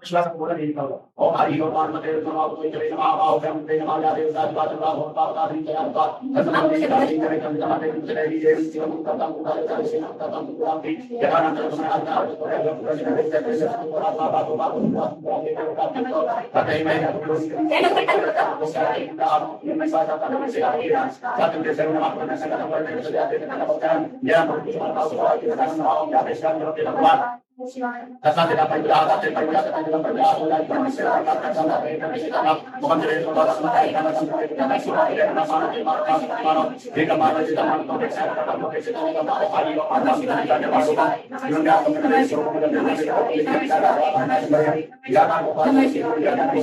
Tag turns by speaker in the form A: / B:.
A: విశ్వాసం కూడా నేను కాదు ఓ హరి ఓ పార్వతే నమః ఓం నమః ఓం నమః యా దేవతా దేవతా ఓం పార్వతీ జయతా తస్మై శ్రీ హరి కందమతే శ్రీ దేవి శివం కతం కతం శివం కతం కులాంతి యహానంద సమయాదా తతైమే Dasar tidak percaya, tidak percaya, tidak percaya. Mulai bermasalah, karena bukan dari saudara saudara karena sampai kita masih ada masalah di mana jika mana kita mampu bersama kita mampu bersama kita mampu hari ada kita ada masalah. Juga kemudian suruh kemudian kita jangan lupa jangan yang